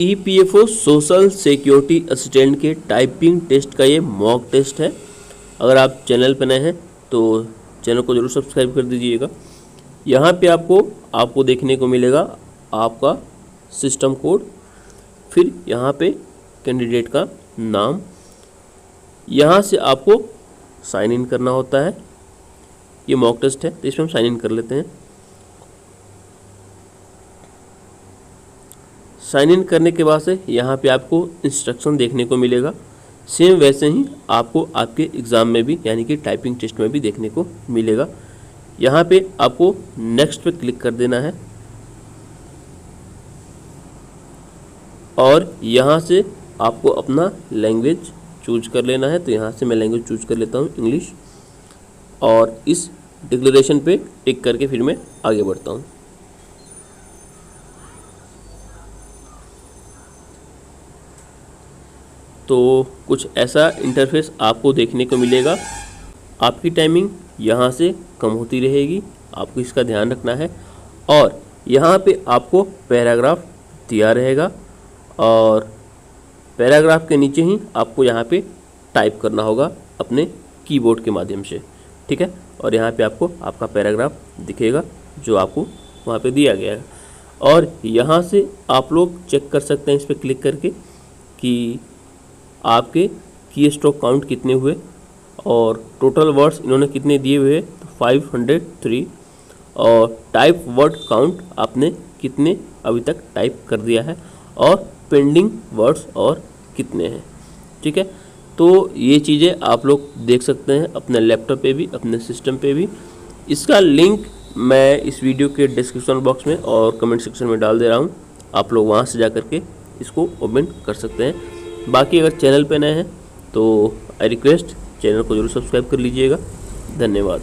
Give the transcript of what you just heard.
EPFO social security assistant के typing test का ये मॉक टेस्ट है। अगर आप चैनल पर नए हैं तो चैनल को ज़रूर सब्सक्राइब कर दीजिएगा। यहाँ पे आपको देखने को मिलेगा आपका सिस्टम कोड, फिर यहाँ पे कैंडिडेट का नाम। यहाँ से आपको साइन इन करना होता है। ये मॉक टेस्ट है तो इसमें हम साइन इन कर लेते हैं। साइन इन करने के बाद से यहाँ पे आपको इंस्ट्रक्शन देखने को मिलेगा। सेम वैसे ही आपको आपके एग्ज़ाम में भी यानी कि टाइपिंग टेस्ट में भी देखने को मिलेगा। यहाँ पे आपको नेक्स्ट पे क्लिक कर देना है और यहाँ से आपको अपना लैंग्वेज चूज कर लेना है। तो यहाँ से मैं लैंग्वेज चूज कर लेता हूँ इंग्लिश, और इस डिक्लेरेशन पे टिक करके फिर मैं आगे बढ़ता हूँ। तो कुछ ऐसा इंटरफेस आपको देखने को मिलेगा। आपकी टाइमिंग यहाँ से कम होती रहेगी, आपको इसका ध्यान रखना है। और यहाँ पे आपको पैराग्राफ दिया रहेगा और पैराग्राफ के नीचे ही आपको यहाँ पे टाइप करना होगा अपने कीबोर्ड के माध्यम से, ठीक है। और यहाँ पे आपको आपका पैराग्राफ दिखेगा जो आपको वहाँ पे दिया गया है। और यहाँ से आप लोग चेक कर सकते हैं इस पर क्लिक करके कि आपके की स्ट्रोक काउंट कितने हुए और टोटल वर्ड्स इन्होंने कितने दिए हुए, तो 503। और टाइप वर्ड काउंट आपने कितने अभी तक टाइप कर दिया है और पेंडिंग वर्ड्स और कितने हैं, ठीक है। तो ये चीज़ें आप लोग देख सकते हैं अपने लैपटॉप पे भी, अपने सिस्टम पे भी। इसका लिंक मैं इस वीडियो के डिस्क्रिप्शन बॉक्स में और कमेंट सेक्शन में डाल दे रहा हूँ। आप लोग वहाँ से जा कर के इसको ओपन कर सकते हैं। बाकी अगर चैनल पे नए हैं तो आई रिक्वेस्ट चैनल को जरूर सब्सक्राइब कर लीजिएगा। धन्यवाद।